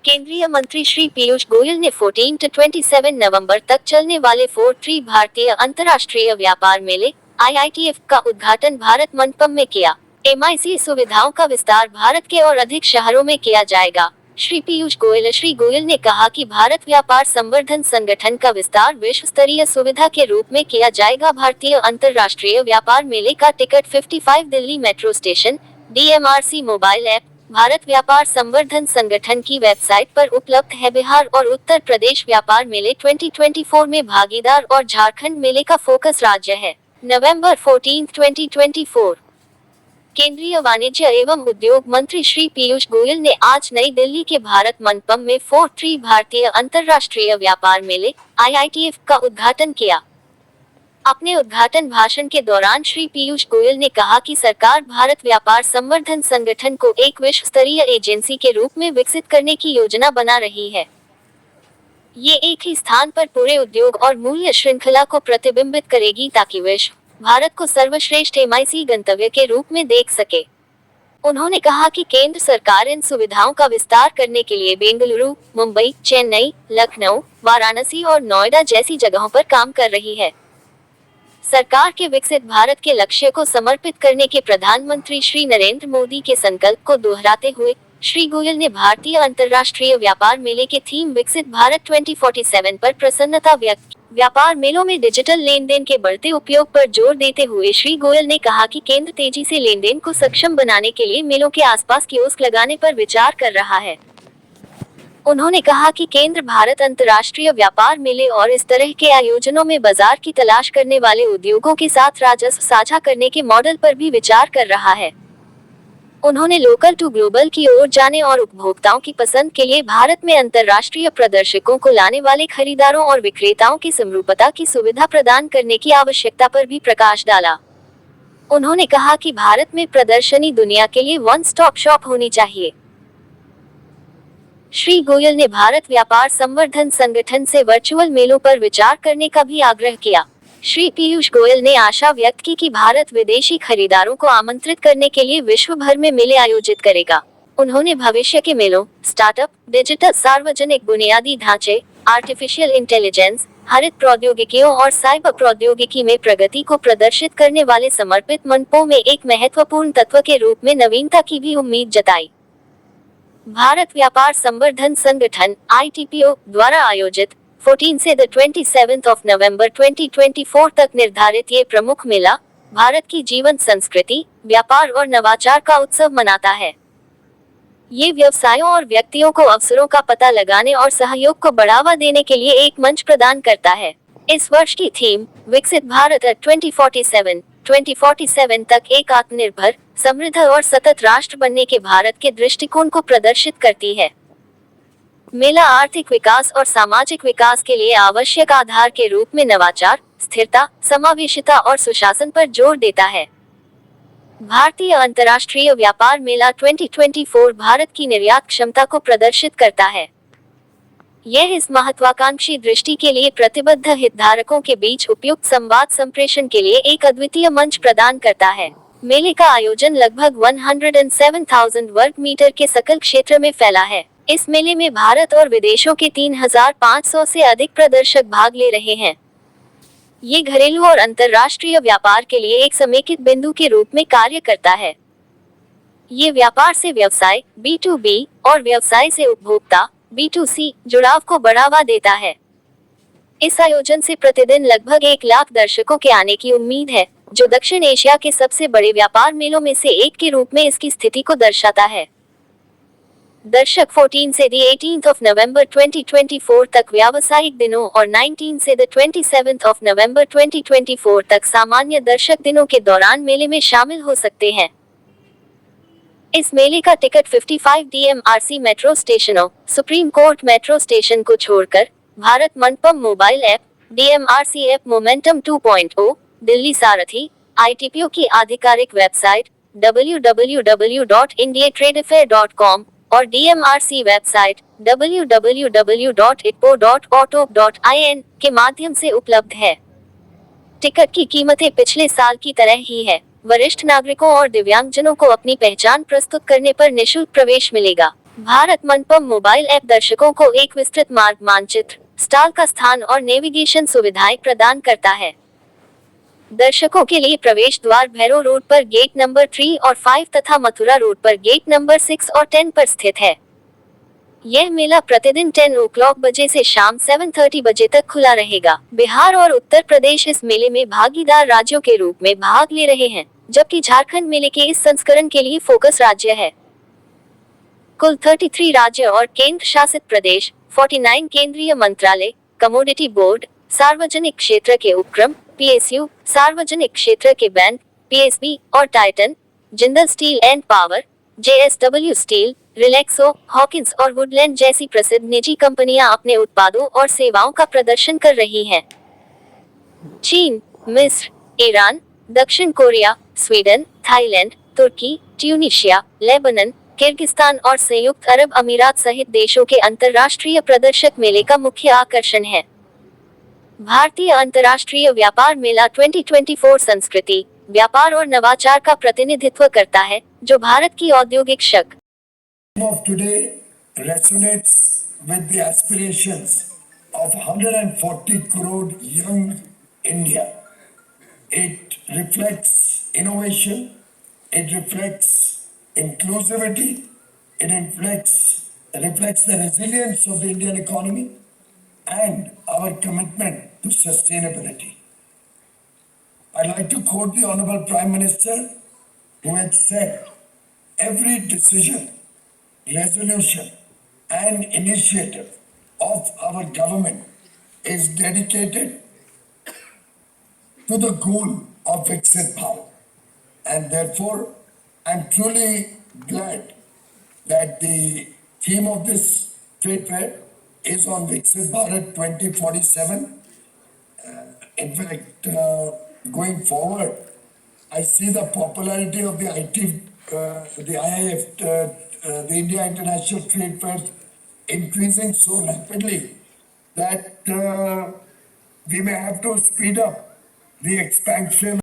केंद्रीय मंत्री श्री पीयूष गोयल ने 14 से 27 नवंबर तक चलने वाले 4 भारतीय अंतर्राष्ट्रीय व्यापार मेले IITF का उद्घाटन भारत मंडपम में किया। MIC सुविधाओं का विस्तार भारत के और अधिक शहरों में किया जाएगा। श्री गोयल ने कहा कि भारत व्यापार संवर्धन संगठन का विस्तार विश्व स्तरीय सुविधा के रूप में किया जाएगा। भारतीय अंतर्राष्ट्रीय व्यापार मेले का ticket 55 Delhi metro station DMRC mobile app Bharat व्यापार संवर्धन संगठन की वेबसाइट पर उपलब्ध है। बिहार और उत्तर प्रदेश व्यापार मेले 2024 में भागीदार और झारखंड मेले का फोकस राज्य है। नवंबर 14, 2024। केंद्रीय वाणिज्य एवं उद्योग मंत्री श्री पीयूष गोयल ने आज नई दिल्ली के भारत मंडपम में 4 भारतीय अंतर्राष्ट्रीय व्यापार मेले IITF का उद्घाटन किया। अपने उद्घाटन भाषण के दौरान श्री पीयूष गोयल ने कहा कि सरकार भारत व्यापार संवर्धन संगठन को एक विश्व स्तरीय एजेंसी के रूप में विकसित करने की योजना बना रही है। ये एक ही स्थान पर पूरे उद्योग और मूल्य श्रृंखला को प्रतिबिंबित करेगी ताकि विश्व भारत को सर्वश्रेष्ठ MIC गंतव्य के रूप में देख सके। उन्होंने कहा कि केंद्र सरकार इन सुविधाओं का विस्तार करने के लिए बेंगलुरु, मुंबई, चेन्नई, लखनऊ, वाराणसी और नोएडा जैसी जगहों पर काम कर रही है। सरकार के विकसित भारत के लक्ष्य को समर्पित करने के प्रधानमंत्री श्री नरेंद्र मोदी के संकल्प को दोहराते हुए श्री गोयल ने भारतीय अंतर्राष्ट्रीय व्यापार मेले के थीम विकसित भारत 2047 पर प्रसन्नता व्यक्त की। व्यापार मेलों में डिजिटल लेन देन के बढ़ते उपयोग पर जोर देते हुए श्री गोयल ने कहा कि केंद्र तेजी से लेन देन को सक्षम बनाने के लिए मेलों के आसपास कियोस्क लगाने पर विचार कर रहा है। उन्होंने कहा कि केंद्र भारत अंतर्राष्ट्रीय व्यापार मेले और इस तरह के आयोजनों में बाजार की तलाश करने वाले उद्योगों के साथ राजस्व साझा करने के मॉडल पर भी विचार कर रहा है। उन्होंने लोकल टू ग्लोबल की ओर जाने और उपभोक्ताओं की पसंद के लिए भारत में अंतर्राष्ट्रीय प्रदर्शकों को लाने वाले खरीदारों और विक्रेताओं की समरूपता की सुविधा प्रदान करने की आवश्यकता पर भी प्रकाश डाला। उन्होंने कहा कि भारत में प्रदर्शनी दुनिया के लिए वन स्टॉप शॉप होनी चाहिए। श्री गोयल ने भारत व्यापार संवर्धन संगठन से वर्चुअल मेलों पर विचार करने का भी आग्रह किया। श्री पीयूष गोयल ने आशा व्यक्त की कि भारत विदेशी खरीदारों को आमंत्रित करने के लिए विश्व भर में मेले आयोजित करेगा। उन्होंने भविष्य के मेलों, स्टार्टअप, डिजिटल सार्वजनिक बुनियादी ढांचे, आर्टिफिशियल इंटेलिजेंस, हरित प्रौद्योगिकियों और साइबर प्रौद्योगिकी में प्रगति को प्रदर्शित करने वाले समर्पित मंडपों में एक महत्वपूर्ण तत्व के रूप में नवीनता की भी उम्मीद जताई। भारत व्यापार संवर्धन संगठन ITPO द्वारा आयोजित 14 से 27 नवंबर 2024 तक निर्धारित ये प्रमुख मेला भारत की जीवंत संस्कृति, व्यापार और नवाचार का उत्सव मनाता है। ये व्यवसायों और व्यक्तियों को अवसरों का पता लगाने और सहयोग को बढ़ावा देने के लिए एक मंच प्रदान करता है। इस वर्ष की थीम विकसित भारत 2047 तक एक आत्मनिर्भर, समृद्ध और सतत राष्ट्र बनने के भारत के दृष्टिकोण को प्रदर्शित करती है। मेला आर्थिक विकास और सामाजिक विकास के लिए आवश्यक आधार के रूप में नवाचार, स्थिरता, समावेशिता और सुशासन पर जोर देता है। भारतीय अंतर्राष्ट्रीय व्यापार मेला 2024 भारत की निर्यात क्षमता को प्रदर्शित करता है। यह इस महत्वाकांक्षी दृष्टि के लिए प्रतिबद्ध हितधारकों के बीच उपयुक्त संवाद संप्रेषण के लिए एक अद्वितीय मंच प्रदान करता है। मेले का आयोजन लगभग 107,000 वर्ग मीटर के सकल क्षेत्र में फैला है। इस मेले में भारत और विदेशों के 3,500 से अधिक प्रदर्शक भाग ले रहे हैं। ये घरेलू और अंतर्राष्ट्रीय व्यापार के लिए एक समेकित बिंदु के रूप में कार्य करता है। ये व्यापार से व्यवसाय B2B और व्यवसाय से उपभोक्ता B2C जुड़ाव को बढ़ावा देता है। इस आयोजन से प्रतिदिन लगभग 1 लाख दर्शकों के आने की उम्मीद है, जो दक्षिण एशिया के सबसे बड़े व्यापार मेलों में से एक के रूप में इसकी स्थिति को दर्शाता है। दर्शक 14 से 18 नवंबर 2024 तक व्यावसायिक दिनों और 19 से 27 नवंबर 2024 तक सामान्य दर्शक दिनों के दौरान मेले में शामिल हो सकते हैं। इस मेले का टिकट 55 DMRC मेट्रो स्टेशनों, सुप्रीम कोर्ट मेट्रो स्टेशन को छोड़कर Bharat Mandapam mobile app, DMRC app momentum 2.0, Delhi सारथी, ITPO की आधिकारिक वेबसाइट www.indiatradefair.com और DMRC वेबसाइट www.itpo.auto.in के माध्यम से उपलब्ध है। टिकट की कीमतें पिछले साल की तरह ही है। वरिष्ठ नागरिकों और दिव्यांगजनों को अपनी पहचान प्रस्तुत करने पर निःशुल्क प्रवेश मिलेगा। भारत मनपम मोबाइल ऐप दर्शकों को एक विस्तृत मार्ग मानचित्र, स्टॉल का स्थान और नेविगेशन सुविधाएं प्रदान करता है। दर्शकों के लिए प्रवेश द्वार भैरव रोड पर गेट नंबर 3 और 5 तथा मथुरा रोड पर गेट नंबर 6 और 10 पर स्थित है। यह मेला प्रतिदिन 10 o'clock बजे से शाम 7:30 बजे तक खुला रहेगा। बिहार और उत्तर प्रदेश इस मेले में भागीदार राज्यों के रूप में भाग ले रहे हैं, जबकि झारखंड मेले के इस संस्करण के लिए फोकस राज्य है। कुल 33 राज्य और केंद्र शासित प्रदेश, 49 केंद्रीय मंत्रालय, कमोडिटी बोर्ड, सार्वजनिक क्षेत्र के उपक्रम, PSU, सार्वजनिक क्षेत्र के बैंक, PSB और Titan, Jindal steel and power, JSW steel, Relaxo, Hawkins और वुडलैंड जैसी प्रसिद्ध निजी कंपनियां अपने उत्पादों और सेवाओं का प्रदर्शन कर रही हैं। चीन, मिस्र, ईरान, दक्षिण कोरिया, स्वीडन, थाईलैंड, तुर्की, ट्यूनीशिया, लेबनान, किर्गिस्तान और संयुक्त अरब अमीरात सहित देशों के अंतर्राष्ट्रीय प्रदर्शक मेले का मुख्य आकर्षण है। भारतीय अंतर्राष्ट्रीय व्यापार मेला 2024 संस्कृति, व्यापार और नवाचार का प्रतिनिधित्व करता है, जो भारत की औद्योगिक शक्ति of today resonates with the aspirations of 140 crore young India. It reflects innovation, it reflects inclusivity, it reflects the resilience of the Indian economy and our commitment to sustainability. I'd like to quote the Honorable Prime Minister, who had said, "Every decision, resolution and initiative of our government is dedicated to the goal of Viksit Bharat." And therefore, I'm truly glad that the theme of this trade fair is on Viksit Bharat 2047. In fact, going forward, I see the popularity of the the IIF, the India International Trade Fair, increasing so rapidly that we may have to speed up the expansion